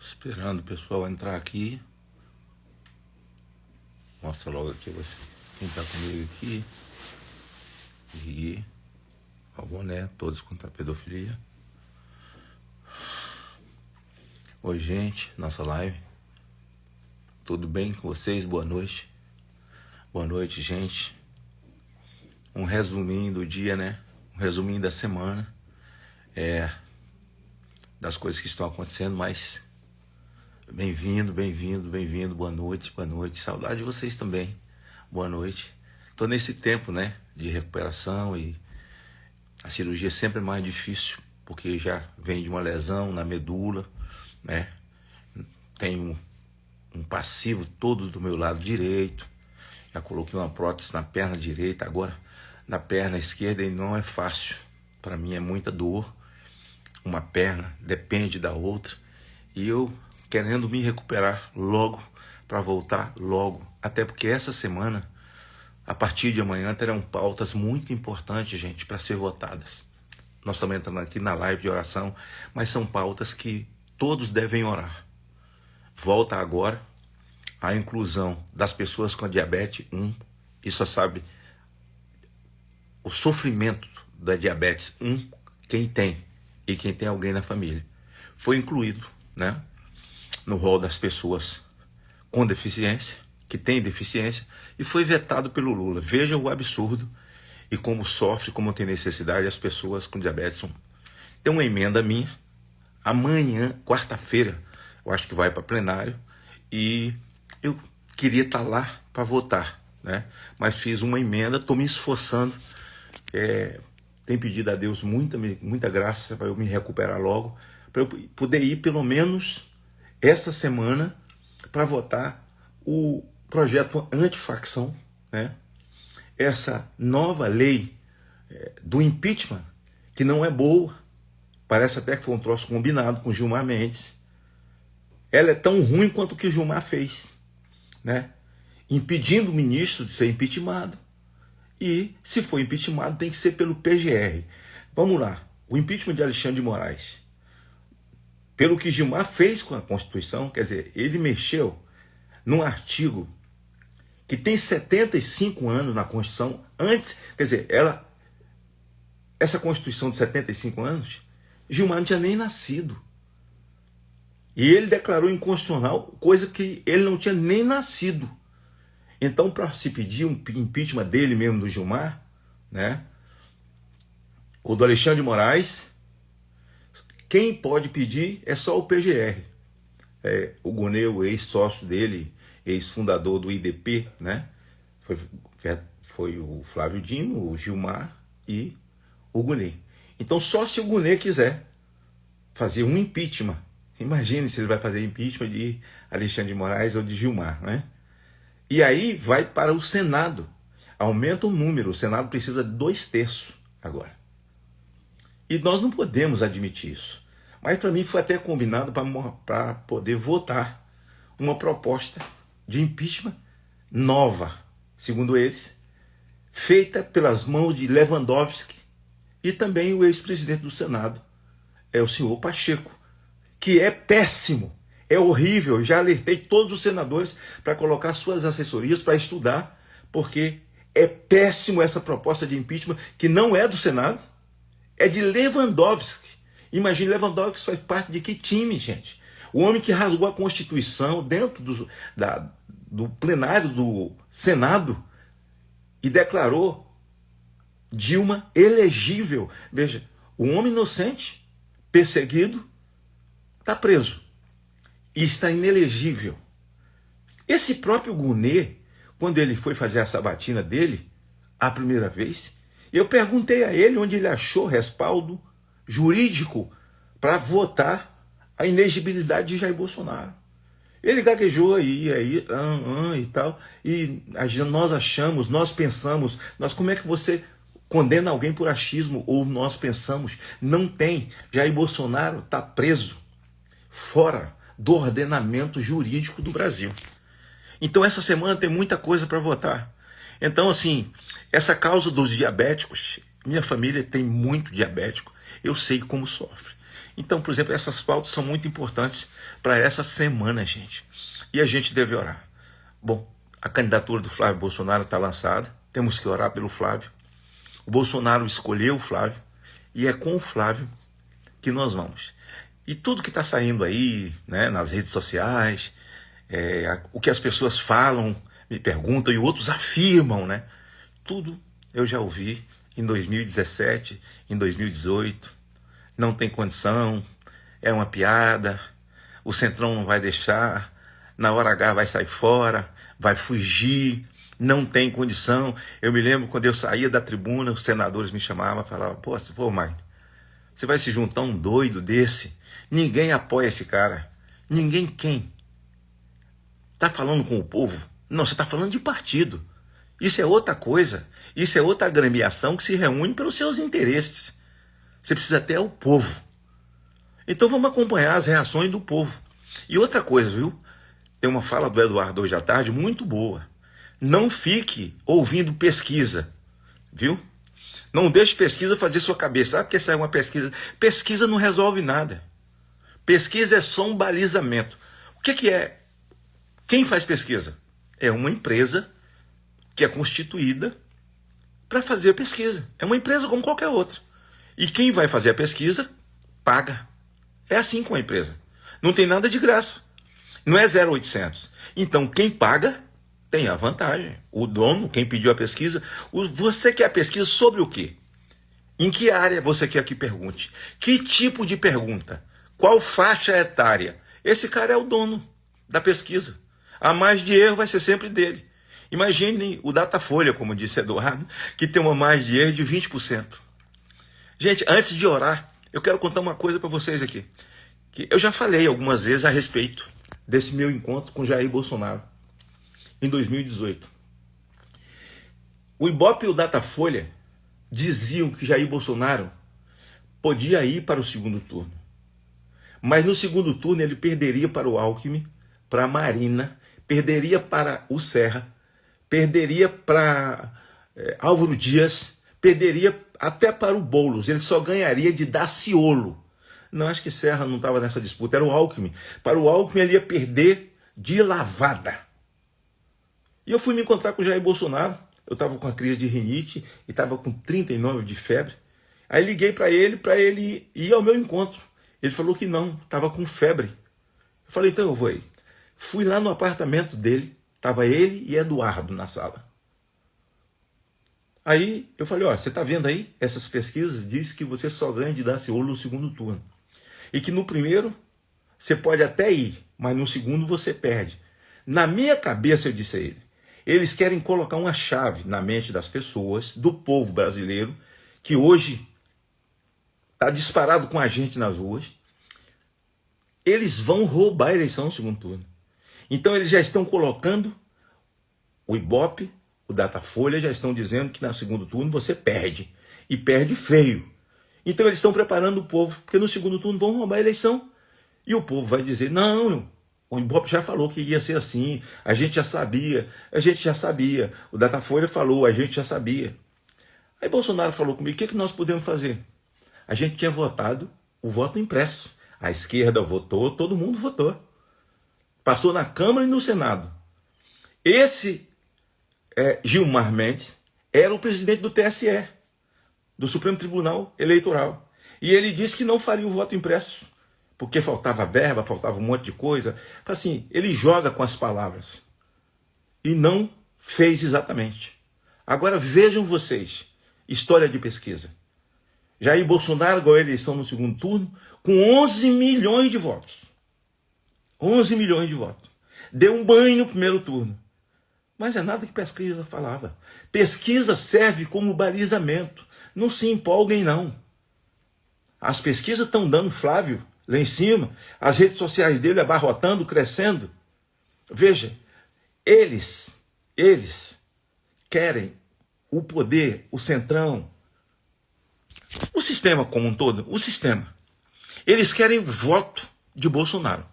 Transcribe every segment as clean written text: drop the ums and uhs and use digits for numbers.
Esperando o pessoal entrar aqui. Mostra logo aqui você, quem tá comigo aqui. E o boné, todos contra a pedofilia. Oi, gente, nossa live. Tudo bem com vocês? Boa noite. Boa noite, gente. Um resuminho do dia, né? Um resuminho da semana. Das coisas que estão acontecendo, mas bem-vindo. Boa noite. Saudade de vocês também. Boa noite. Tô nesse tempo, né, de recuperação, e a cirurgia sempre é mais difícil, porque já vem de uma lesão na medula, né? Tenho um passivo todo do meu lado direito. Já coloquei uma prótese na perna direita, agora na perna esquerda, e não é fácil. Para mim é muita dor. Uma perna depende da outra, e eu querendo me recuperar logo para voltar logo, até porque essa semana, a partir de amanhã, terão pautas muito importantes, gente, para ser votadas. Nós estamos entrando aqui na live de oração, mas são pautas que todos devem orar. Volta agora a inclusão das pessoas com diabetes 1, e só sabe o sofrimento da diabetes 1 quem tem, e quem tem alguém na família. Foi incluído, né, no rol das pessoas com deficiência, que tem deficiência, e foi vetado pelo Lula. Veja o absurdo e como sofre, como tem necessidade as pessoas com diabetes 1. Tem uma emenda minha, amanhã, quarta-feira, eu acho que vai para plenário, e eu queria estar lá para votar, né? Mas fiz uma emenda, estou me esforçando, tenho pedido a Deus muita graça para eu me recuperar logo, para eu poder ir pelo menos essa semana para votar o projeto antifacção, né? Essa nova lei do impeachment, que não é boa, parece até que foi um troço combinado com Gilmar Mendes. Ela é tão ruim quanto o que Gilmar fez, né? Impedindo o ministro de ser impeachmentado. E, se for impeachmentado, tem que ser pelo PGR. Vamos lá. O impeachment de Alexandre de Moraes, pelo que Gilmar fez com a Constituição, quer dizer, ele mexeu num artigo que tem 75 anos na Constituição. Antes, quer dizer, essa Constituição de 75 anos, Gilmar não tinha nem nascido. E ele declarou inconstitucional coisa que ele não tinha nem nascido. Então, para se pedir um impeachment dele mesmo, do Gilmar, né, ou do Alexandre de Moraes, quem pode pedir é só o PGR. O Gunê, o ex-sócio dele, ex-fundador do IDP, né, foi o Flávio Dino, o Gilmar e o Gunê. Então, só se o Gunê quiser fazer um impeachment, imagine se ele vai fazer impeachment de Alexandre de Moraes ou de Gilmar, né? E aí vai para o Senado. Aumenta o número. O Senado precisa de 2/3 agora. E nós não podemos admitir isso. Mas para mim foi até combinado para poder votar uma proposta de impeachment nova, segundo eles, feita pelas mãos de Lewandowski e também o ex-presidente do Senado, o senhor Pacheco, que é péssimo. É horrível, já alertei todos os senadores para colocar suas assessorias para estudar, porque é péssimo essa proposta de impeachment, que não é do Senado, é de Lewandowski. Imagine, Lewandowski faz parte de que time, gente? O homem que rasgou a Constituição dentro do plenário do Senado e declarou Dilma elegível. Veja, o homem inocente, perseguido, está preso. E está inelegível. Esse próprio Gunê, quando ele foi fazer a sabatina dele, a primeira vez, eu perguntei a ele onde ele achou respaldo jurídico para votar a inegibilidade de Jair Bolsonaro. Ele gaguejou aí e tal, e nós achamos, nós pensamos, como é que você condena alguém por achismo, ou nós pensamos? Não tem. Jair Bolsonaro está preso, fora do ordenamento jurídico do Brasil. Então essa semana tem muita coisa para votar. Então, assim, essa causa dos diabéticos, minha família tem muito diabético, eu sei como sofre. Então, por exemplo, essas pautas são muito importantes para essa semana, gente. E a gente deve orar. Bom, a candidatura do Flávio Bolsonaro está lançada. Temos que orar pelo Flávio. O Bolsonaro escolheu o Flávio. E é com o Flávio que nós vamos. E tudo que está saindo aí, né, nas redes sociais, o que as pessoas falam, me perguntam e outros afirmam, né? Tudo eu já ouvi em 2017, em 2018. Não tem condição, é uma piada, o Centrão não vai deixar, na hora H vai sair fora, vai fugir, não tem condição. Eu me lembro quando eu saía da tribuna, os senadores me chamavam e falavam, pô, Magno, você vai se juntar um doido desse? Ninguém apoia esse cara. Ninguém quem? Tá falando com o povo? Não, você está falando de partido. Isso é outra coisa. Isso é outra agremiação que se reúne pelos seus interesses. Você precisa ter o povo. Então vamos acompanhar as reações do povo. E outra coisa, viu? Tem uma fala do Eduardo hoje à tarde muito boa. Não fique ouvindo pesquisa, viu? Não deixe pesquisa fazer sua cabeça. Sabe que essa é uma pesquisa? Pesquisa não resolve nada. Pesquisa é só um balizamento. O que é? Quem faz pesquisa? É uma empresa que é constituída para fazer a pesquisa. É uma empresa como qualquer outra. E quem vai fazer a pesquisa, paga. É assim com a empresa. Não tem nada de graça. Não é 0,800. Então, quem paga tem a vantagem. O dono, quem pediu a pesquisa. Você quer a pesquisa sobre o quê? Em que área você quer que pergunte? Que tipo de pergunta? Qual faixa etária? Esse cara é o dono da pesquisa. A margem de erro vai ser sempre dele. Imaginem o Datafolha, como disse Eduardo, que tem uma margem de erro de 20%. Gente, antes de orar, eu quero contar uma coisa para vocês aqui. Que eu já falei algumas vezes a respeito desse meu encontro com Jair Bolsonaro, em 2018. O Ibope e o Datafolha diziam que Jair Bolsonaro podia ir para o segundo turno. Mas no segundo turno ele perderia para o Alckmin, para a Marina, perderia para o Serra, perderia para Álvaro Dias, perderia até para o Boulos. Ele só ganharia de Daciolo. Não, acho que Serra não estava nessa disputa, era o Alckmin. Para o Alckmin ele ia perder de lavada. E eu fui me encontrar com o Jair Bolsonaro. Eu estava com a crise de rinite e estava com 39 de febre. Aí liguei para ele ir ao meu encontro. Ele falou que não, estava com febre. Eu falei, então eu vou aí. Fui lá no apartamento dele, estava ele e Eduardo na sala. Aí eu falei, ó, você está vendo aí? Essas pesquisas dizem que você só ganha de Daciolo no segundo turno. E que no primeiro você pode até ir, mas no segundo você perde. Na minha cabeça eu disse a ele, eles querem colocar uma chave na mente das pessoas, do povo brasileiro, que hoje está disparado com a gente nas ruas. Eles vão roubar a eleição no segundo turno. Então eles já estão colocando o Ibope, o Datafolha, já estão dizendo que no segundo turno você perde. E perde feio. Então eles estão preparando o povo, porque no segundo turno vão roubar a eleição. E o povo vai dizer, não, o Ibope já falou que ia ser assim, a gente já sabia. O Datafolha falou, a gente já sabia. Aí Bolsonaro falou comigo, o que nós podemos fazer? A gente tinha votado o voto impresso. A esquerda votou, todo mundo votou. Passou na Câmara e no Senado. Esse Gilmar Mendes era o presidente do TSE, do Supremo Tribunal Eleitoral. E ele disse que não faria o voto impresso, porque faltava verba, faltava um monte de coisa. Assim, ele joga com as palavras. E não fez exatamente. Agora vejam vocês, história de pesquisa. Jair Bolsonaro ganhou a eleição no segundo turno com 11 milhões de votos. 11 milhões de votos. Deu um banho no primeiro turno. Mas é nada que pesquisa falava. Pesquisa serve como balizamento. Não se empolguem, não. As pesquisas estão dando Flávio lá em cima. As redes sociais dele abarrotando, crescendo. Veja, eles querem o poder, o centrão, o sistema como um todo, o sistema. Eles querem o voto de Bolsonaro.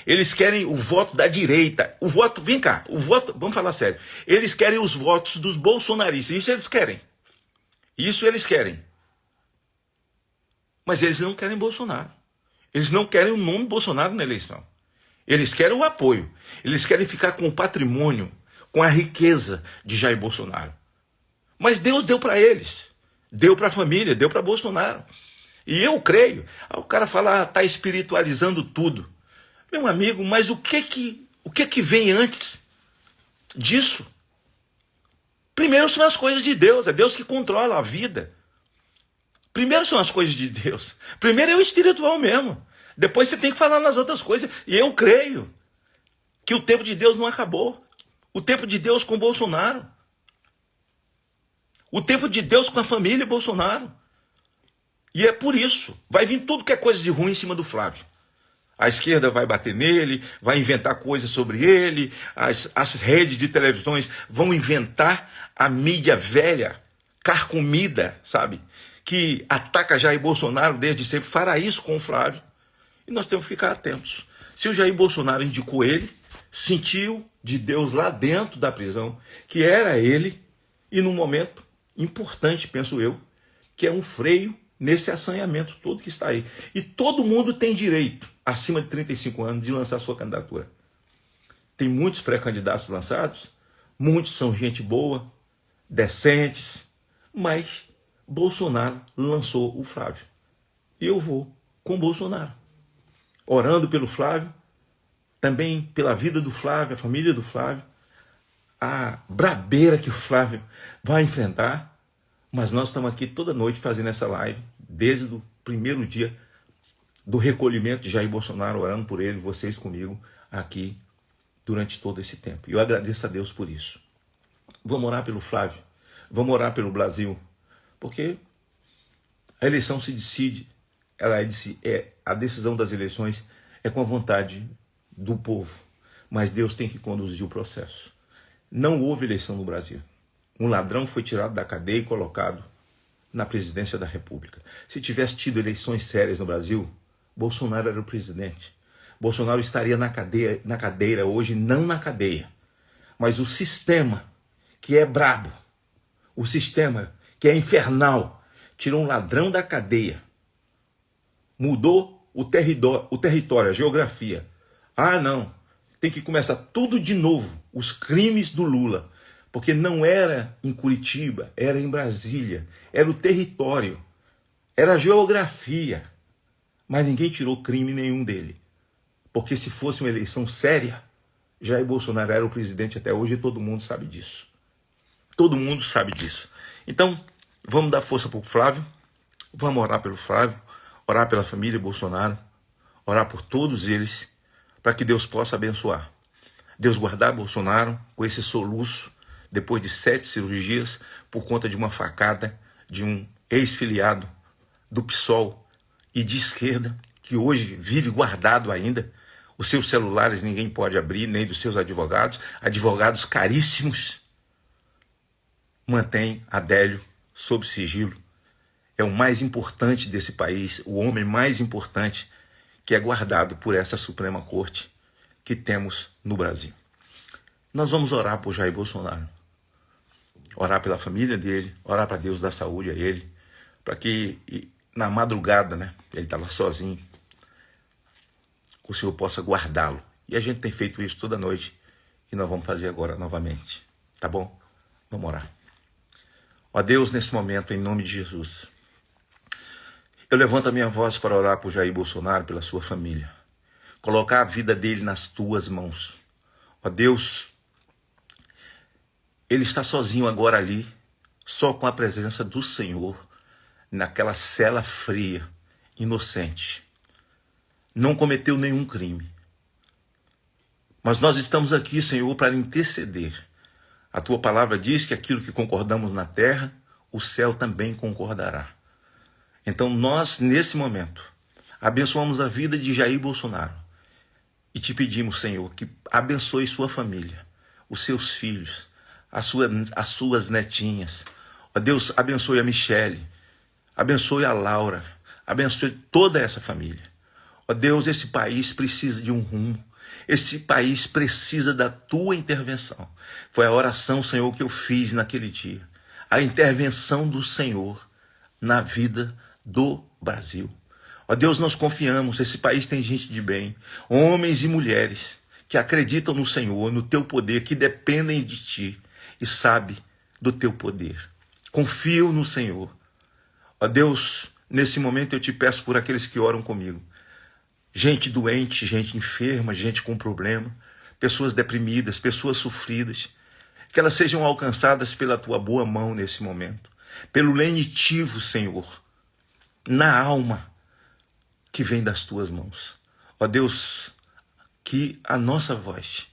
Eles querem o voto da direita. O voto, vem cá, o voto, vamos falar sério. Eles querem os votos dos bolsonaristas. Isso eles querem. Isso eles querem. Mas eles não querem Bolsonaro. Eles não querem o nome Bolsonaro na eleição. Eles querem o apoio. Eles querem ficar com o patrimônio, com a riqueza de Jair Bolsonaro. Mas Deus deu para eles. Deu para a família, deu para Bolsonaro. E eu creio. O cara fala, está espiritualizando tudo. Meu amigo, mas o que que vem antes disso? Primeiro são as coisas de Deus. É Deus que controla a vida. Primeiro são as coisas de Deus. Primeiro é o espiritual mesmo. Depois você tem que falar nas outras coisas. E eu creio que o tempo de Deus não acabou. O tempo de Deus com Bolsonaro. O tempo de Deus com a família Bolsonaro. E é por isso. Vai vir tudo que é coisa de ruim em cima do Flávio. A esquerda vai bater nele, vai inventar coisas sobre ele. As redes de televisões vão inventar a mídia velha, carcomida, sabe? Que ataca Jair Bolsonaro desde sempre. Fará isso com o Flávio. E nós temos que ficar atentos. Se o Jair Bolsonaro indicou ele, sentiu de Deus lá dentro da prisão que era ele, e num momento importante, penso eu, que é um freio nesse assanhamento todo que está aí. E todo mundo tem direito, acima de 35 anos, de lançar sua candidatura. Tem muitos pré-candidatos lançados, muitos são gente boa, decentes, mas Bolsonaro lançou o Flávio. E eu vou com Bolsonaro, orando pelo Flávio, também pela vida do Flávio, a família do Flávio, a brabeira que o Flávio vai enfrentar. Mas nós estamos aqui toda noite fazendo essa live, desde o primeiro dia do recolhimento de Jair Bolsonaro, orando por ele, vocês comigo aqui durante todo esse tempo. E eu agradeço a Deus por isso. Vamos orar pelo Flávio, vamos orar pelo Brasil, porque a eleição se decide, a decisão das eleições é com a vontade do povo, mas Deus tem que conduzir o processo. Não houve eleição no Brasil. Um ladrão foi tirado da cadeia e colocado na presidência da República. Se tivesse tido eleições sérias no Brasil, Bolsonaro era o presidente. Bolsonaro estaria na cadeira hoje, não na cadeia. Mas o sistema que é brabo, o sistema que é infernal, tirou um ladrão da cadeia, mudou o território, a geografia. Ah, não, tem que começar tudo de novo, os crimes do Lula. Porque não era em Curitiba, era em Brasília, era o território, era a geografia. Mas ninguém tirou crime nenhum dele. Porque se fosse uma eleição séria, Jair Bolsonaro era o presidente até hoje e todo mundo sabe disso. Todo mundo sabe disso. Então, vamos dar força para o Flávio, vamos orar pelo Flávio, orar pela família Bolsonaro, orar por todos eles, para que Deus possa abençoar. Deus guardar Bolsonaro com esse soluço, depois de 7 cirurgias, por conta de uma facada de um ex-filiado do PSOL e de esquerda, que hoje vive guardado ainda. Os seus celulares ninguém pode abrir, nem dos seus advogados. Advogados caríssimos. Mantém Adélio sob sigilo. É o mais importante desse país, o homem mais importante, que é guardado por essa Suprema Corte que temos no Brasil. Nós vamos orar por Jair Bolsonaro. Orar pela família dele, orar para Deus dar saúde a ele, para que na madrugada, né, ele estava sozinho, o Senhor possa guardá-lo. E a gente tem feito isso toda noite e nós vamos fazer agora novamente, tá bom? Vamos orar. Ó Deus, nesse momento, em nome de Jesus, eu levanto a minha voz para orar por Jair Bolsonaro, pela sua família, colocar a vida dele nas tuas mãos. Ó Deus, ele está sozinho agora ali, só com a presença do Senhor, naquela cela fria, inocente. Não cometeu nenhum crime. Mas nós estamos aqui, Senhor, para interceder. A tua palavra diz que aquilo que concordamos na terra, o céu também concordará. Então nós, nesse momento, abençoamos a vida de Jair Bolsonaro. E te pedimos, Senhor, que abençoe sua família, os seus filhos, as suas netinhas. Ó Deus, abençoe a Michele, abençoe a Laura, abençoe toda essa família. Ó Deus, esse país precisa de um rumo. Esse país precisa da tua intervenção. Foi a oração, Senhor, que eu fiz naquele dia. A intervenção do Senhor na vida do Brasil. Ó Deus, nós confiamos, esse país tem gente de bem, homens e mulheres que acreditam no Senhor, no teu poder, que dependem de ti e sabem do teu poder. Confio no Senhor. Ó Deus, nesse momento eu te peço por aqueles que oram comigo. Gente doente, gente enferma, gente com problema, pessoas deprimidas, pessoas sofridas, que elas sejam alcançadas pela tua boa mão nesse momento, pelo lenitivo, Senhor, na alma que vem das tuas mãos. Ó Deus, que a nossa voz,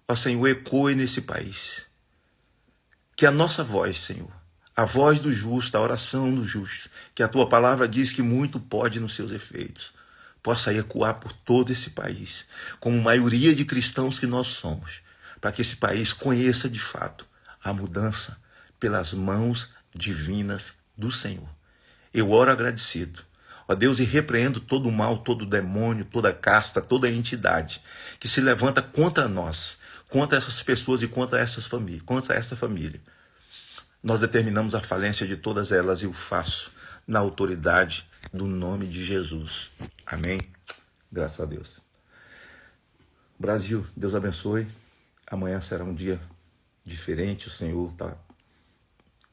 ó Senhor, ecoe nesse país. Que a nossa voz, Senhor, a voz do justo, a oração do justo, que a tua palavra diz que muito pode nos seus efeitos, possa ecoar por todo esse país, como maioria de cristãos que nós somos, para que esse país conheça de fato a mudança pelas mãos divinas do Senhor. Eu oro agradecido, ó Deus, e repreendo todo o mal, todo o demônio, toda casta, toda entidade que se levanta contra nós, contra essas pessoas e contra essas famílias, contra essa família. Nós determinamos a falência de todas elas e o faço na autoridade do nome de Jesus. Amém? Graças a Deus. Brasil, Deus abençoe. Amanhã será um dia diferente. O Senhor está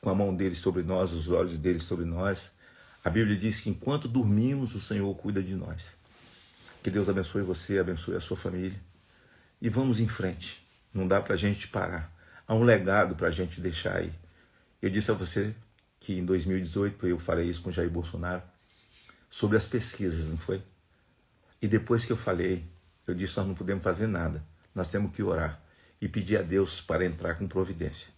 com a mão dele sobre nós, os olhos dele sobre nós. A Bíblia diz que enquanto dormimos, o Senhor cuida de nós. Que Deus abençoe você, abençoe a sua família. E vamos em frente. Não dá para a gente parar. Há um legado para a gente deixar aí. Eu disse a você que em 2018 eu falei isso com Jair Bolsonaro sobre as pesquisas, não foi? E depois que eu falei, eu disse, nós não podemos fazer nada. Nós temos que orar e pedir a Deus para entrar com providência.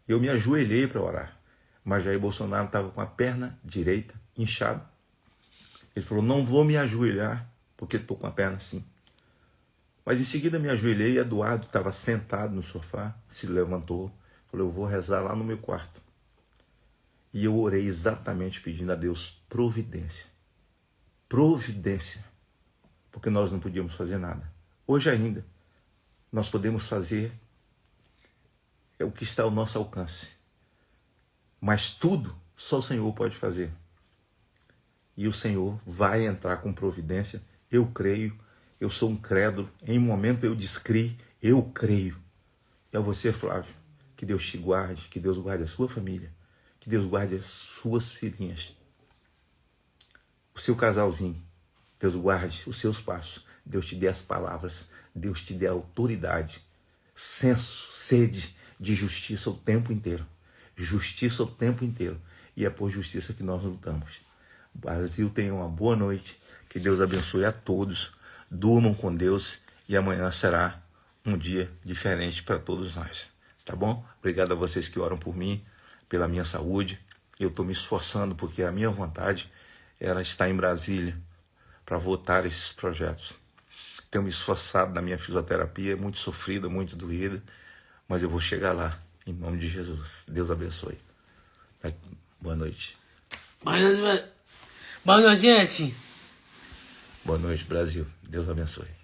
Eu me ajoelhei para orar, mas Jair Bolsonaro estava com a perna direita inchada. Ele falou, não vou me ajoelhar porque estou com a perna assim. Mas em seguida me ajoelhei e Eduardo estava sentado no sofá, se levantou, falou, eu vou rezar lá no meu quarto. E eu orei exatamente pedindo a Deus providência. Providência. Porque nós não podíamos fazer nada. Hoje ainda, nós podemos fazer o que está ao nosso alcance. Mas tudo só o Senhor pode fazer. E o Senhor vai entrar com providência. Eu creio, eu sou um crédulo. Em um momento eu descreio, eu creio. E a você, Flávio, que Deus te guarde, que Deus guarde a sua família, que Deus guarde as suas filhinhas, o seu casalzinho. Deus guarde os seus passos. Deus te dê as palavras. Deus te dê a autoridade. Senso, sede de justiça o tempo inteiro. Justiça o tempo inteiro. E é por justiça que nós lutamos. O Brasil tenha uma boa noite. Que Deus abençoe a todos. Durmam com Deus. E amanhã será um dia diferente para todos nós. Tá bom? Obrigado a vocês que oram por mim, pela minha saúde. Eu estou me esforçando porque a minha vontade era estar em Brasília para votar esses projetos. Tenho me esforçado na minha fisioterapia, muito sofrida, muito doída, mas eu vou chegar lá, em nome de Jesus. Deus abençoe. Boa noite. Boa noite, gente. Boa noite, Brasil. Deus abençoe.